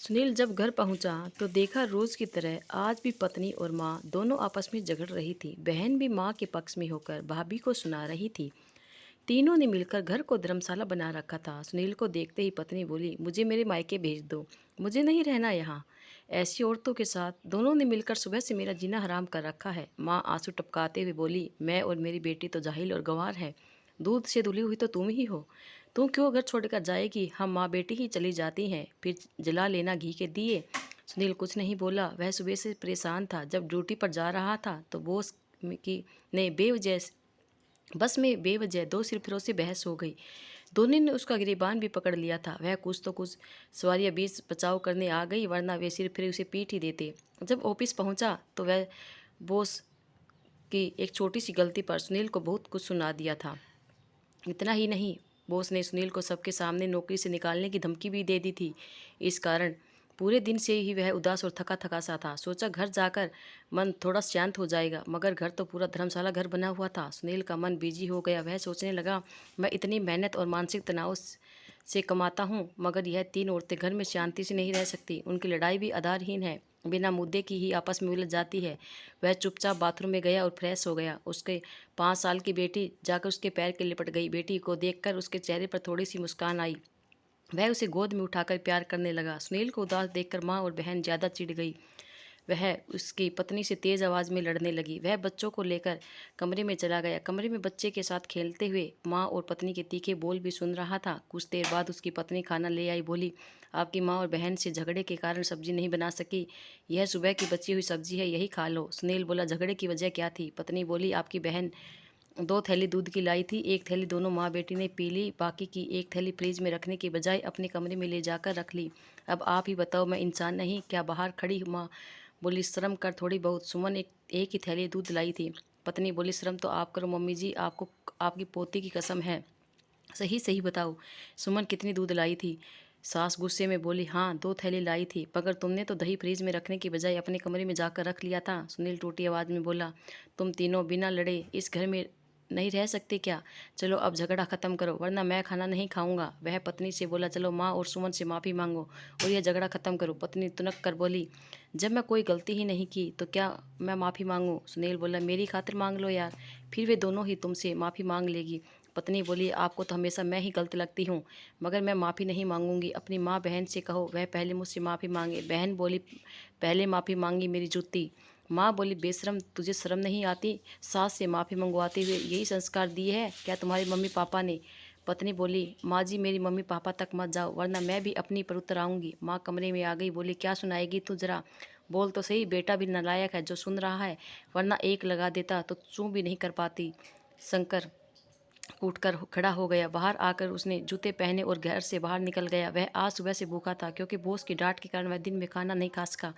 सुनील जब घर पहुंचा तो देखा रोज की तरह आज भी पत्नी और माँ दोनों आपस में झगड़ रही थी। बहन भी माँ के पक्ष में होकर भाभी को सुना रही थी। तीनों ने मिलकर घर को धर्मशाला बना रखा था। सुनील को देखते ही पत्नी बोली, मुझे मेरे मायके भेज दो, मुझे नहीं रहना यहाँ। ऐसी औरतों के साथ दोनों ने मिलकर सुबह से मेरा जीना हराम कर रखा है। माँ आंसू टपकाते हुए बोली, मैं और मेरी बेटी तो जाहिल और गंवार है, दूध से धुली हुई तो तुम ही हो। तुम क्यों घर छोड़कर जाएगी? हम माँ बेटी ही चली जाती हैं, फिर जला लेना घी के दिए। सुनील कुछ नहीं बोला। वह सुबह से परेशान था। जब ड्यूटी पर जा रहा था तो बॉस की ने बेवजह बस में बेवजह दो सिरफिरों से बहस हो गई। दोनों ने उसका गिरेबान भी पकड़ लिया था। वह कुछ तो कुछ सवारियां बीच बचाव करने आ गई, वरना वे सिर फिर उसे पीट ही देते। जब ऑफिस पहुंचा तो वह बॉस की एक छोटी सी गलती पर सुनील को बहुत कुछ सुना दिया था। इतना ही नहीं, बॉस ने सुनील को सबके सामने नौकरी से निकालने की धमकी भी दे दी थी। इस कारण पूरे दिन से ही वह उदास और थका थका सा था। सोचा घर जाकर मन थोड़ा शांत हो जाएगा, मगर घर तो पूरा धर्मशाला घर बना हुआ था। सुनील का मन बिजी हो गया। वह सोचने लगा, मैं इतनी मेहनत और मानसिक तनाव से कमाता हूँ, मगर यह तीन औरतें घर में शांति से नहीं रह सकती। उनकी लड़ाई भी आधारहीन है, बिना मुद्दे की ही आपस में उलझ जाती है। वह चुपचाप बाथरूम में गया और फ्रेश हो गया। उसके 5 साल की बेटी जाकर उसके पैर के लिपट गई। बेटी को देखकर उसके चेहरे पर थोड़ी सी मुस्कान आई। वह उसे गोद में उठाकर प्यार करने लगा। सुनील को उदास देखकर माँ और बहन ज़्यादा चिढ़ गई। वह उसकी पत्नी से तेज़ आवाज़ में लड़ने लगी। वह बच्चों को लेकर कमरे में चला गया। कमरे में बच्चे के साथ खेलते हुए माँ और पत्नी के तीखे बोल भी सुन रहा था। कुछ देर बाद उसकी पत्नी खाना ले आई। बोली, आपकी माँ और बहन से झगड़े के कारण सब्जी नहीं बना सकी, यह सुबह की बची हुई सब्जी है, यही खा लो। सुनील बोला, झगड़े की वजह क्या थी? पत्नी बोली, आपकी बहन 2 थैली दूध की लाई थी, एक थैली दोनों माँ बेटी ने पी ली, बाकी की एक थैली फ्रिज में रखने के बजाय अपने कमरे में ले जाकर रख ली। अब आप ही बताओ, मैं इंसान नहीं क्या? बाहर खड़ी माँ बोली, शर्म कर थोड़ी बहुत, सुमन एक ही थैली दूध लाई थी। पत्नी बोली, शर्म तो आप करो मम्मी जी, आपको आपकी पोती की कसम है, सही सही बताओ, सुमन कितनी दूध लाई थी? सास गुस्से में बोली, हाँ 2 थैली लाई थी, मगर तुमने तो दही फ्रिज में रखने की बजाय अपने कमरे में जाकर रख लिया था। सुनील टूटी आवाज़ में बोला, तुम तीनों बिना लड़े इस घर में नहीं रह सकते क्या? चलो अब झगड़ा ख़त्म करो, वरना मैं खाना नहीं खाऊंगा। वह पत्नी से बोला, चलो माँ और सुमन से माफ़ी मांगो और यह झगड़ा ख़त्म करो। पत्नी तुनक कर बोली, जब मैं कोई गलती ही नहीं की तो क्या मैं माफ़ी मांगूँ? सुनील बोला, मेरी खातिर मांग लो यार, फिर वे दोनों ही तुमसे माफ़ी मांग लेगी। पत्नी बोली, आपको तो हमेशा मैं ही गलत लगती हूँ, मगर मैं माफ़ी नहीं मांगूंगी। अपनी माँ बहन से कहो वह पहले मुझसे माफ़ी मांगे। बहन बोली, पहले माफ़ी मांगी मेरी जूती। माँ बोली, बेशरम, तुझे शर्म नहीं आती? सास से माफ़ी मंगवाते हुए यही संस्कार दिए हैं क्या तुम्हारे मम्मी पापा ने? पत्नी बोली, माँ जी मेरी मम्मी पापा तक मत जाओ, वरना मैं भी अपनी पर उतर आऊँगी। माँ कमरे में आ गई। बोली, क्या सुनाएगी तू? जरा बोल तो सही, बेटा भी नालायक है जो सुन रहा है, वरना एक लगा देता तो चूँ भी नहीं कर पाती। शंकर उठकर खड़ा हो गया। बाहर आकर उसने जूते पहने और घर से बाहर निकल गया। वह आज सुबह से भूखा था, क्योंकि बॉस की डांट के कारण वह दिन में खाना नहीं खा सका।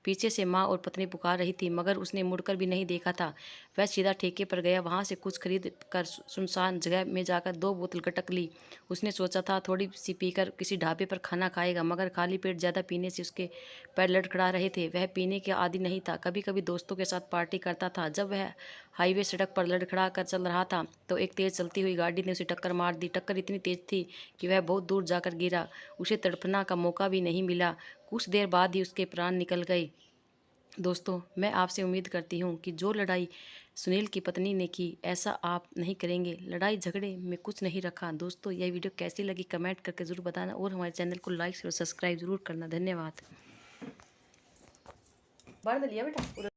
पीछे से माँ और पत्नी पुकार रही थी, मगर उसने मुड़कर भी नहीं देखा था। वह सीधा ठेके पर गया। वहाँ से कुछ खरीद कर सुनसान जगह में जाकर 2 बोतल गटक ली। उसने सोचा था थोड़ी सी पीकर किसी ढाबे पर खाना खाएगा, मगर खाली पेट ज़्यादा पीने से उसके पैर लड़खड़ा रहे थे। वह पीने के आदी नहीं था, कभी कभी दोस्तों के साथ पार्टी करता था। जब वह हाईवे सड़क पर लड़खड़ा कर चल रहा था तो एक तेज चलती हुई गाड़ी ने उसे टक्कर मार दी। टक्कर इतनी तेज थी कि वह बहुत दूर जाकर गिरा। उसे तड़पना का मौका भी नहीं मिला। कुछ देर बाद ही उसके प्राण निकल गए। दोस्तों, मैं आपसे उम्मीद करती हूँ कि जो लड़ाई सुनील की पत्नी ने की, ऐसा आप नहीं करेंगे। लड़ाई झगड़े में कुछ नहीं रखा। दोस्तों, यह वीडियो कैसी लगी कमेंट करके ज़रूर बताना और हमारे चैनल को लाइक और सब्सक्राइब ज़रूर करना। धन्यवाद। बाढ़ लिया बेटा।